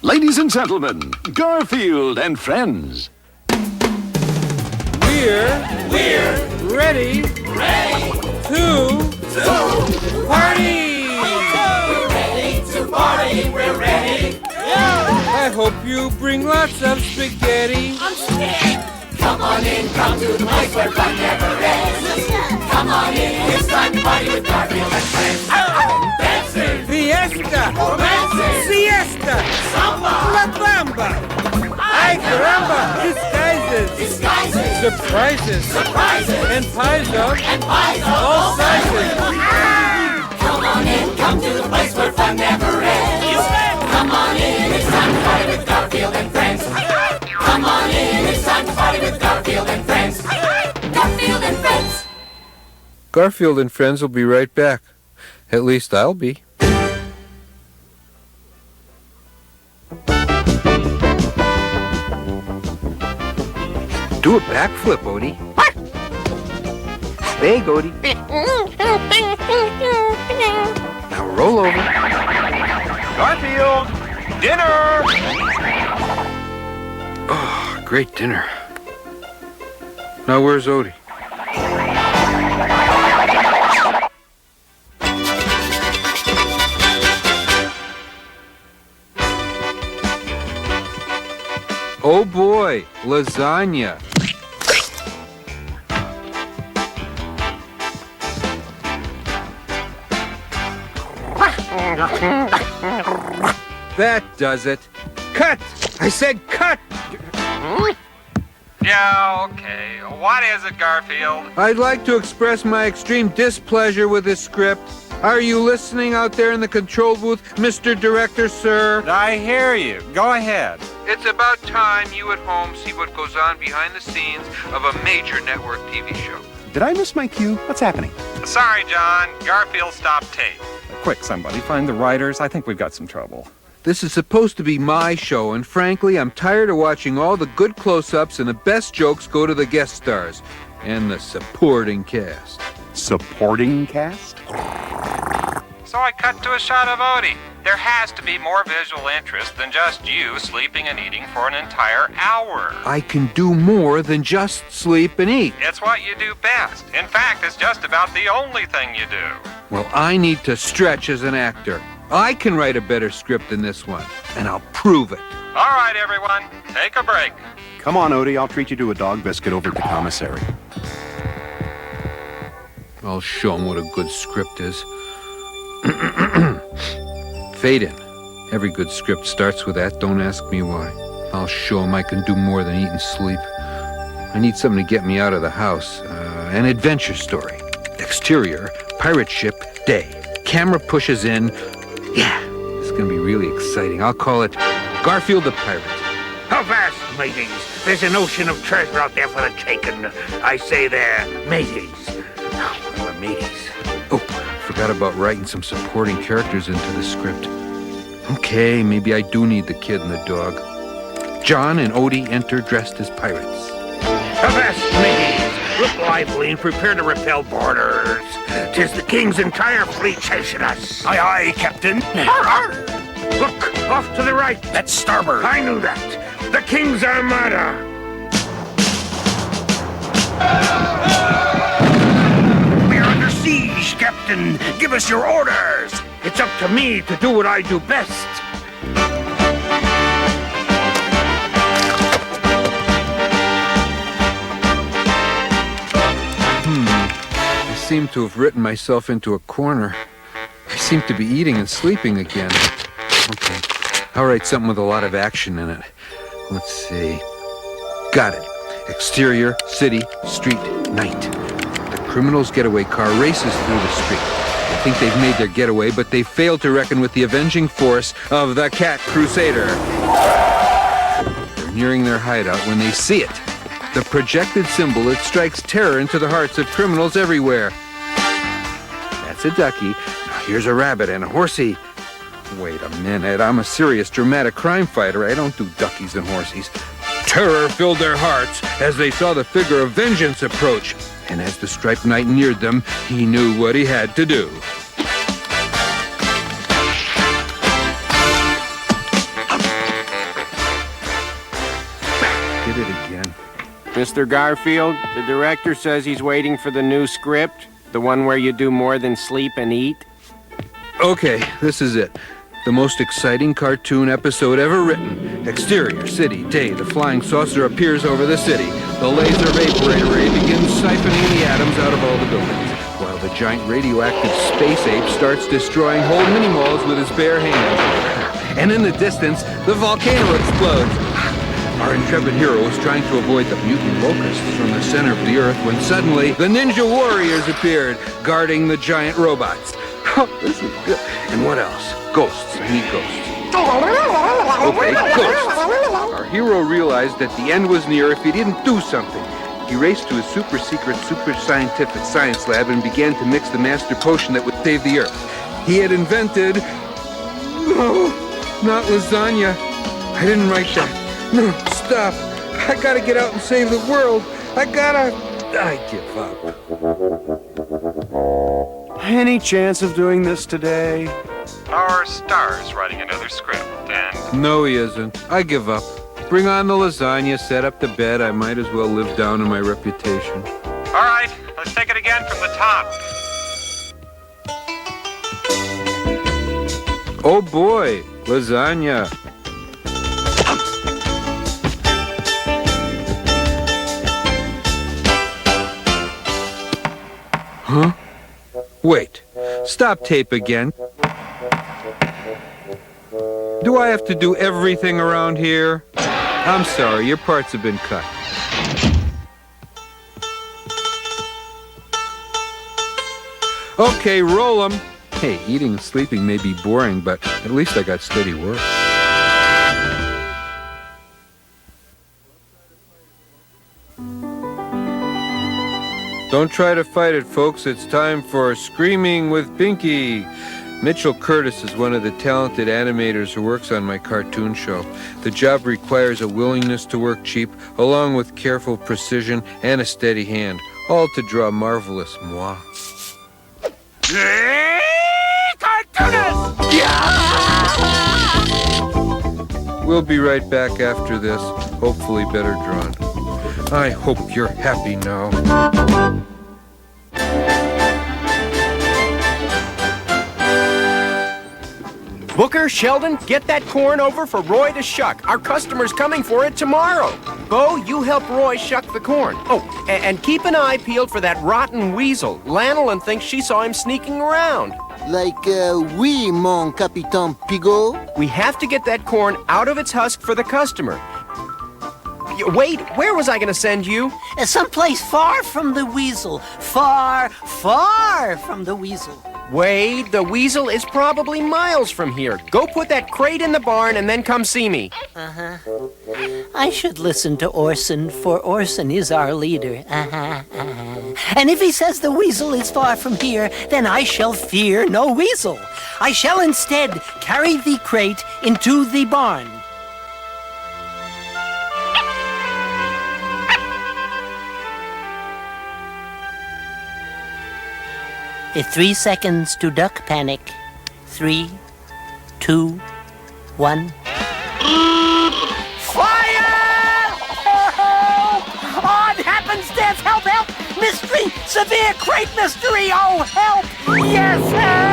Ladies and gentlemen, Garfield and friends. We're ready to party! We're ready to party, we're ready. I hope you bring lots of spaghetti. I'm scared. Come on in, come to the place where fun never ends. Come on in, it's time to party with Garfield and friends. Dancing, Fiesta! romancing, Siesta! samba, La Bamba! Ay caramba! Disguises! Surprises! And pies of all sizes! Come on in, come to the place where fun never ends. Come on in, it's time to party with Garfield and friends. Come on in, it's time to party with Garfield and friends. Garfield and friends. Garfield and friends will be right back. At least I'll be. Do a backflip, Odie. Big, Odie. Now roll over. Garfield, dinner! Oh, great dinner. Now where's Odie? Oh boy, lasagna. That does it. Cut! I said cut! Yeah, okay. What is it, Garfield? I'd like to express my extreme displeasure with this script. Are you listening out there in the control booth, Mr. Director, sir? I hear you. Go ahead. It's about time you at home see what goes on behind the scenes of a major network TV show. Did I miss my cue? What's happening? Sorry, John. Garfield stopped tape. Quick, somebody. Find the writers. I think we've got some trouble. This is supposed to be my show, and frankly, I'm tired of watching all the good close-ups and the best jokes go to the guest stars and the supporting cast. Supporting cast? So I cut to a shot of Odie. There has to be more visual interest than just you sleeping and eating for an entire hour. I can do more than just sleep and eat. It's what you do best. In fact, it's just about the only thing you do. Well, I need to stretch as an actor. I can write a better script than this one, and I'll prove it. All right, everyone. Take a break. Come on, Odie. I'll treat you to a dog biscuit over at the commissary. I'll show him what a good script is. Fade in. Every good script starts with that. Don't ask me why. I'll show him I can do more than eat and sleep. I need something to get me out of the house. An adventure story. Exterior, pirate ship, day. Camera pushes in. Yeah, this is going to be really exciting. I'll call it Garfield the Pirate. How fast, mateys? There's an ocean of treasure out there for the taking. I say there, mateys. Well, mateys. Oh, forgot about writing some supporting characters into the script. Okay, maybe I do need the kid and the dog. Jon and Odie enter dressed as pirates. How fast, mateys? Look lively and prepare to repel boarders. 'Tis the king's entire fleet chasing us. Aye, aye, Captain. Arr, arr. Look, off to the right. That's starboard. I knew that. The king's armada. We're under siege, Captain. Give us your orders. It's up to me to do what I do best. I seem to have written myself into a corner. I seem to be eating and sleeping again. Okay, I'll write something with a lot of action in it. Let's see. Got it. Exterior, city, street, night. The criminals' getaway car races through the street. I think they've made their getaway, but they failed to reckon with the avenging force of the Cat Crusader. They're nearing their hideout when they see it. The projected symbol that strikes terror into the hearts of criminals everywhere. That's a ducky. Now here's a rabbit and a horsey. Wait a minute, I'm a serious dramatic crime fighter. I don't do duckies and horsies. Terror filled their hearts as they saw the figure of vengeance approach. And as the striped knight neared them, he knew what he had to do. Mr. Garfield, the director says he's waiting for the new script, the one where you do more than sleep and eat. Okay, this is it. The most exciting cartoon episode ever written. Exterior, city, day. The flying saucer appears over the city. The laser vaporator ray begins siphoning the atoms out of all the buildings, while the giant radioactive space ape starts destroying whole mini-malls with his bare hands. And in the distance, the volcano explodes. Our intrepid hero is trying to avoid the mutant locusts from the center of the Earth when suddenly the ninja warriors appeared, guarding the giant robots. Oh, this is good. And what else? Ghosts. I need ghosts. Okay, ghosts. Our hero realized that the end was near if he didn't do something. He raced to his super secret, super scientific science lab and began to mix the master potion that would save the Earth. He had invented... No, not lasagna. I didn't write that. No, stop. I gotta get out and save the world. I give up. Any chance of doing this today? Our star's writing another script, and... No, he isn't. I give up. Bring on the lasagna, set up the bed. I might as well live down on my reputation. All right, let's take it again from the top. Oh boy, lasagna. Huh? Wait. Stop tape again. Do I have to do everything around here? I'm sorry, your parts have been cut. Okay, roll 'em. Hey, eating and sleeping may be boring, but at least I got steady work. Don't try to fight it, folks. It's time for Screaming with Binky. Mitchell Curtis is one of the talented animators who works on my cartoon show. The job requires a willingness to work cheap, along with careful precision and a steady hand, all to draw marvelous moi. Cartoonist! We'll be right back after this, hopefully better drawn. I hope you're happy now. Booker, Sheldon, get that corn over for Roy to shuck. Our customer's coming for it tomorrow. Bo, you help Roy shuck the corn. Oh, and keep an eye peeled for that rotten weasel. Lanolin thinks she saw him sneaking around. Like, oui, mon Capitaine Pigot. We have to get that corn out of its husk for the customer. Wait, where was I going to send you? Someplace far from the weasel. Far, far from the weasel. Wade, the weasel is probably miles from here. Go put that crate in the barn and then come see me. I should listen to Orson, for Orson is our leader. And if he says the weasel is far from here, then I shall fear no weasel. I shall instead carry the crate into the barn. It's 3 seconds to duck panic. 3, 2, 1. Fire! Help! Odd happenstance! Help, help! Mystery! Severe crate mystery! Oh, help! Yes, help!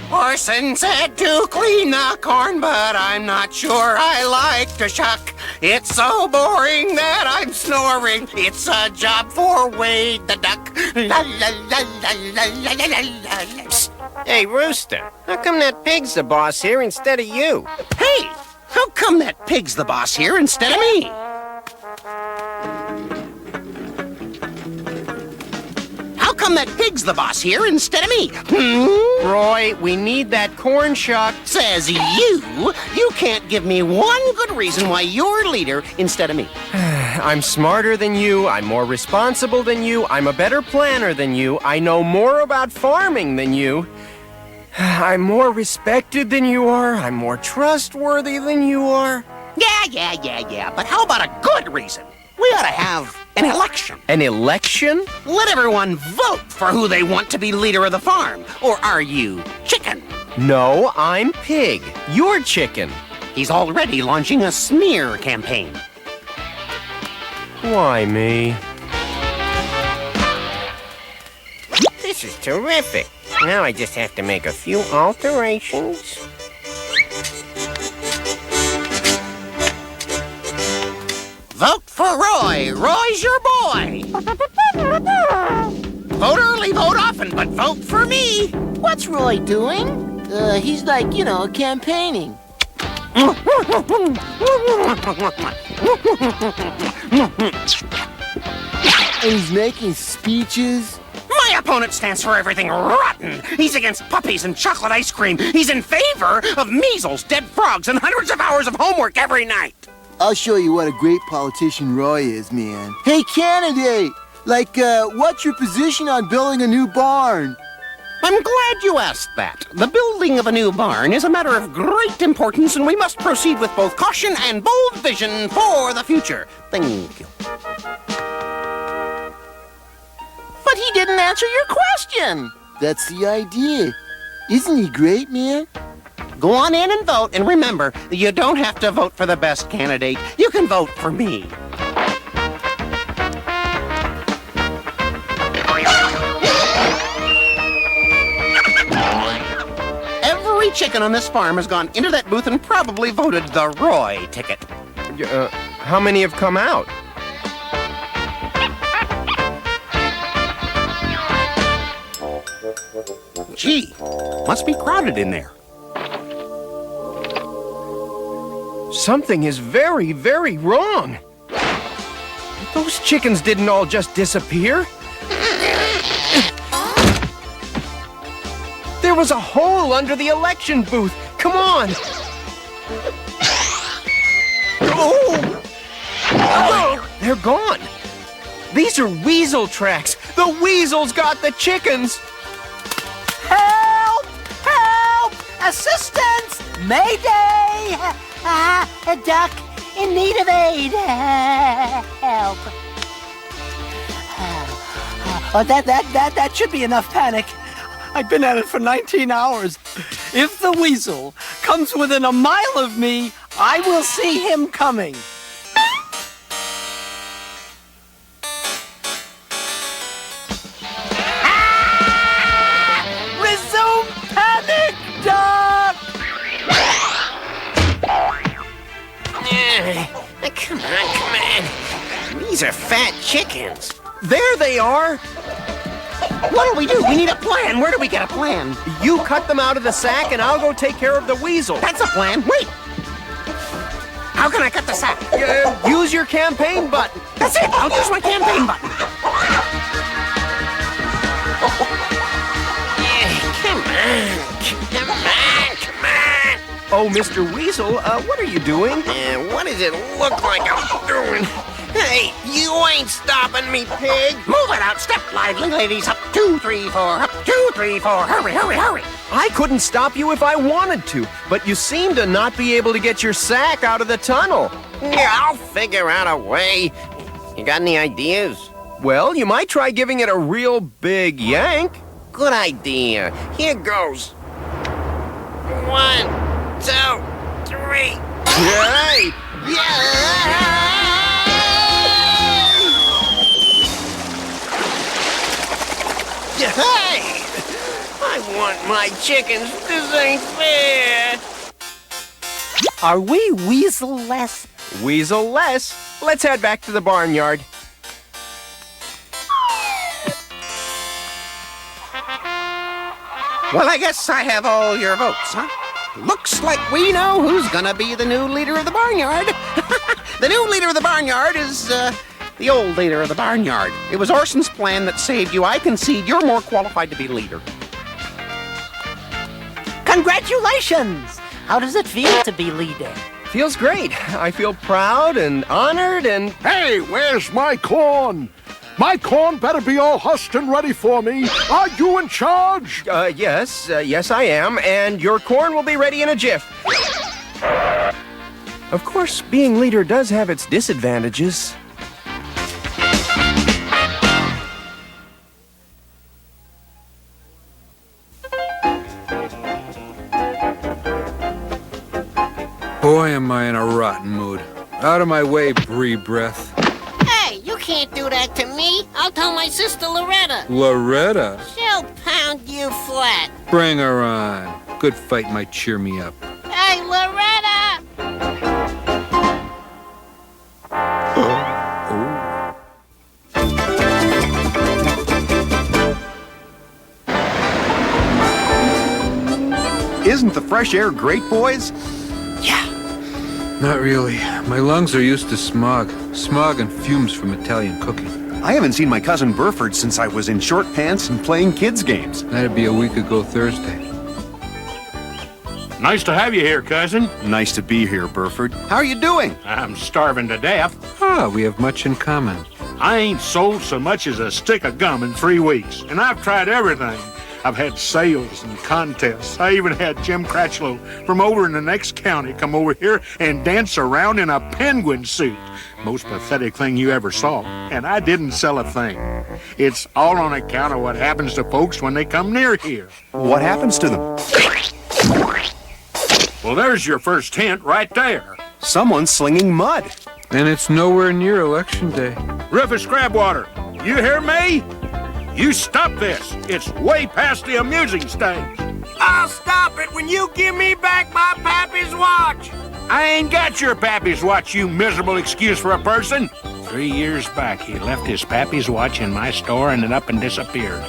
Orson said to clean the corn, but I'm not sure I like to shuck. It's so boring that I'm snoring. It's a job for Wade the duck. La la la la la la la la la. Psst. Hey, Rooster, how come that pig's the boss here instead of you? Hey, how come that pig's the boss here instead of me? How come that pig's the boss here instead of me? Roy, we need that corn shucked. Says you? You can't give me one good reason why you're leader instead of me. I'm smarter than you, I'm more responsible than you, I'm a better planner than you, I know more about farming than you. I'm more respected than you are, I'm more trustworthy than you are. Yeah, but how about a good reason? We ought to have an election. An election? Let everyone vote for who they want to be leader of the farm. Or are you chicken? No, I'm pig. You're chicken. He's already launching a smear campaign. Why me? This is terrific. Now I just have to make a few alterations. Vote for Roy. Roy's your boy. Vote early, vote often, but vote for me. What's Roy doing? He's like, campaigning. And he's making speeches. My opponent stands for everything rotten. He's against puppies and chocolate ice cream. He's in favor of measles, dead frogs, and hundreds of hours of homework every night. I'll show you what a great politician Roy is, man. Hey, candidate! What's your position on building a new barn? I'm glad you asked that. The building of a new barn is a matter of great importance, and we must proceed with both caution and bold vision for the future. Thank you. But he didn't answer your question. That's the idea. Isn't he great, man? Go on in and vote, and remember, you don't have to vote for the best candidate. You can vote for me. Every chicken on this farm has gone into that booth and probably voted the Roy ticket. How many have come out? Gee, must be crowded in there. Something is very, very wrong. Those chickens didn't all just disappear. There was a hole under the election booth. Come on. Oh! They're gone. These are weasel tracks. The weasels got the chickens. Help! Help! Assistance! Mayday! A duck in need of aid. Help! Oh, that should be enough panic. I've been at it for 19 hours. If the weasel comes within a mile of me, I will see him coming. Resume panic, duck! Come on. These are fat chickens. There they are. What'll we do? We need a plan. Where do we get a plan? You cut them out of the sack, and I'll go take care of the weasel. That's a plan. Wait. How can I cut the sack? Use your campaign button. That's it. I'll use my campaign button. Come on. Oh, Mr. Weasel, what are you doing? What does it look like I'm doing? Hey, you ain't stopping me, pig. Move it out. Step lively, ladies. Up, 2, 3, 4. Up, 2, 3, 4. Hurry. I couldn't stop you if I wanted to, but you seem to not be able to get your sack out of the tunnel. Yeah, I'll figure out a way. You got any ideas? Well, you might try giving it a real big yank. Good idea. Here goes. 1, 2, 3. Hey! Yeah! Hey! I want my chickens. This ain't fair. Are we weasel-less? Weasel-less. Let's head back to the barnyard. Well, I guess I have all your votes, huh? Looks like we know who's gonna be the new leader of the barnyard. The new leader of the barnyard is, the old leader of the barnyard. It was Orson's plan that saved you. I concede you're more qualified to be leader. Congratulations! How does it feel to be leader? Feels great. I feel proud and honored and... Hey, where's my corn? My corn better be all husked and ready for me. Are you in charge? Yes I am, and your corn will be ready in a jiff. Of course, being leader does have its disadvantages. Boy, am I in a rotten mood. Out of my way, Brie Breath. Hey, can't do that to me. I'll tell my sister Loretta. Loretta? She'll pound you flat. Bring her on. Good fight might cheer me up. Hey, Loretta! Isn't the fresh air great, boys? Not really. My lungs are used to smog. Smog and fumes from Italian cooking. I haven't seen my cousin Berferd since I was in short pants and playing kids' games. That'd be a week ago Thursday. Nice to have you here, cousin. Nice to be here, Berferd. How are you doing? I'm starving to death. Ah, we have much in common. I ain't sold so much as a stick of gum in 3 weeks, and I've tried everything. I've had sales and contests. I even had Jim Cratchlow from over in the next county come over here and dance around in a penguin suit. Most pathetic thing you ever saw. And I didn't sell a thing. It's all on account of what happens to folks when they come near here. What happens to them? Well, there's your first hint right there. Someone's slinging mud. And it's nowhere near Election Day. Rufus Crabwater, you hear me? You stop this. It's way past the amusing stage. I'll stop it when you give me back my pappy's watch. I ain't got your pappy's watch, you miserable excuse for a person. 3 years back, he left his pappy's watch in my store and it up and disappeared.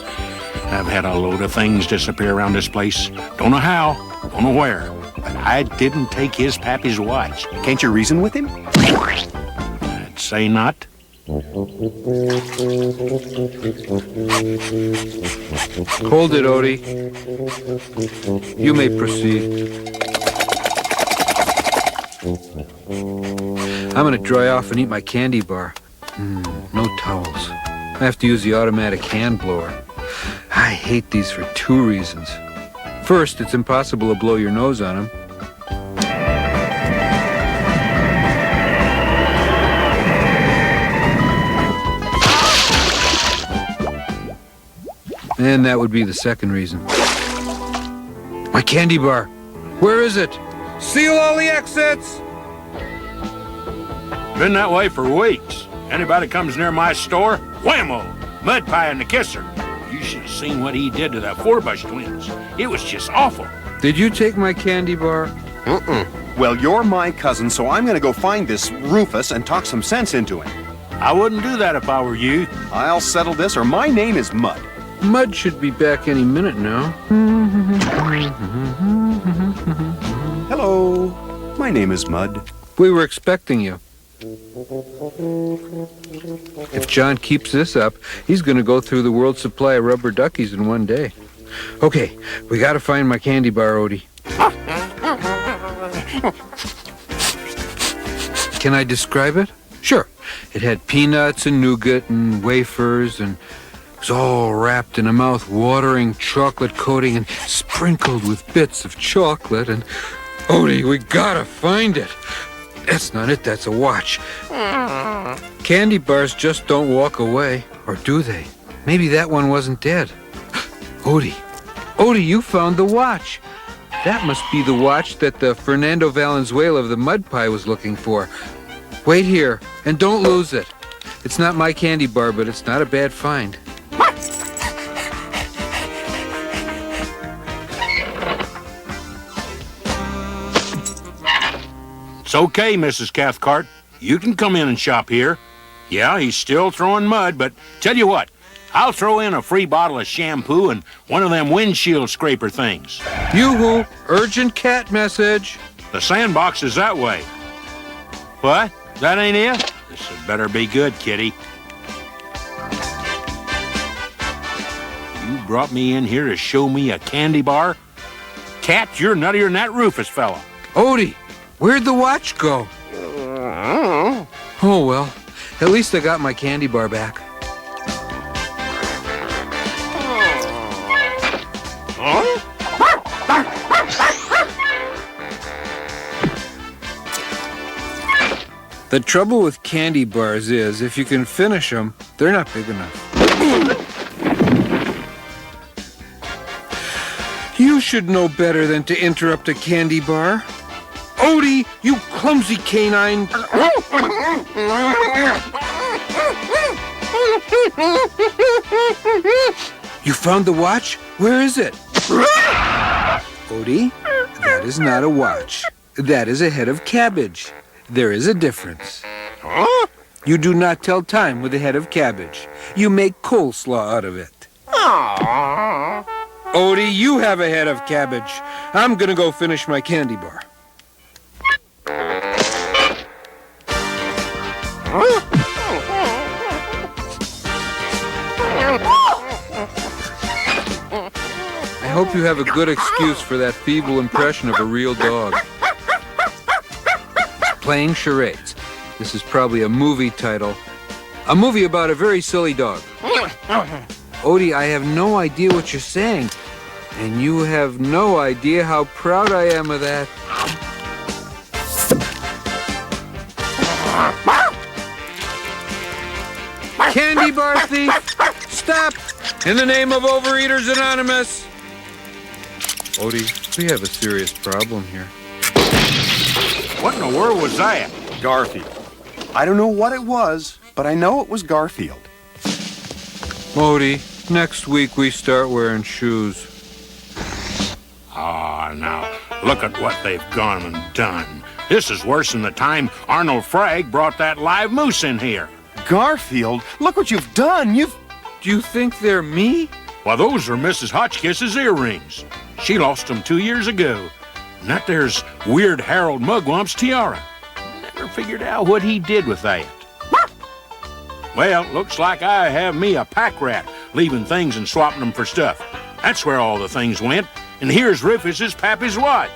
I've had a load of things disappear around this place. Don't know how, don't know where, but I didn't take his pappy's watch. Can't you reason with him? I'd say not. Hold it, Odie. You may proceed. I'm gonna dry off and eat my candy bar. No towels. I have to use the automatic hand blower. I hate these for 2 reasons. First, it's impossible to blow your nose on them. And that would be the second reason. My candy bar. Where is it? Seal all the exits! Been that way for weeks. Anybody comes near my store, whammo! Mud pie and the kisser. You should have seen what he did to the Four-Bush twins. It was just awful. Did you take my candy bar? Well, you're my cousin, so I'm gonna go find this Rufus and talk some sense into him. I wouldn't do that if I were you. I'll settle this, or my name is Mud. Mud should be back any minute now. Hello. My name is Mud. We were expecting you. If John keeps this up, he's going to go through the world's supply of rubber duckies in 1 day. Okay, we got to find my candy bar, Odie. Can I describe it? Sure. It had peanuts and nougat and wafers, and it was all wrapped in a mouth-watering chocolate coating and sprinkled with bits of chocolate. And Odie, we gotta find it. That's not it, that's a watch. Candy bars just don't walk away, or do they? Maybe that one wasn't dead. Odie, you found the watch. That must be the watch that the Fernando Valenzuela of the Mud Pie was looking for. Wait here, and don't lose it. It's not my candy bar, but it's not a bad find. It's okay, Mrs. Cathcart. You can come in and shop here. Yeah, he's still throwing mud, but tell you what, I'll throw in a free bottle of shampoo and one of them windshield scraper things. Yoo-hoo, urgent cat message. The sandbox is that way. What? That ain't it? This had better be good, kitty. You brought me in here to show me a candy bar? Cat, you're nuttier than that Rufus fella. Odie, where'd the watch go? Oh, well, at least I got my candy bar back. The trouble with candy bars is, if you can finish them, they're not big enough. You should know better than to interrupt a candy bar. Odie, you clumsy canine! You found the watch? Where is it? Odie, that is not a watch. That is a head of cabbage. There is a difference. Huh? You do not tell time with a head of cabbage. You make coleslaw out of it. Aww. Odie, you have a head of cabbage. I'm gonna go finish my candy bar. I hope you have a good excuse for that feeble impression of a real dog. Playing charades. This is probably a movie title. A movie about a very silly dog. Odie, I have no idea what you're saying. And you have no idea how proud I am of that. Candy bar thief! Stop! In the name of Overeaters Anonymous! Odie, we have a serious problem here. What in the world was that? Garfield. I don't know what it was, but I know it was Garfield. Odie, next week we start wearing shoes. Ah, now, look at what they've gone and done. This is worse than the time Arnold Fragg brought that live moose in here. Garfield, look what you've done. Do you think they're me? Why, those are Mrs. Hotchkiss's earrings. She lost them 2 years ago. And that there's Weird Harold Mugwump's tiara. Never figured out what he did with that. Well, looks like I have me a pack rat, leaving things and swapping them for stuff. That's where all the things went. And here's Rufus's pappy's watch.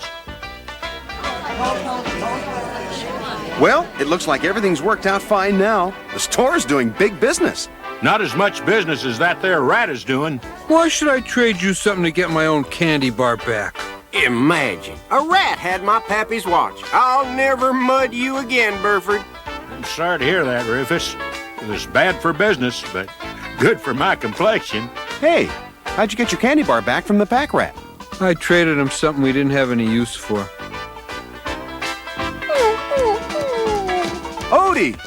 Well, it looks like everything's worked out fine now. The store's doing big business. Not as much business as that there rat is doing. Why should I trade you something to get my own candy bar back? Imagine, a rat had my pappy's watch. I'll never mud you again, Berferd. I'm sorry to hear that, Rufus. It was bad for business, but good for my complexion. Hey, how'd you get your candy bar back from the pack rat? I traded him something we didn't have any use for. Odie,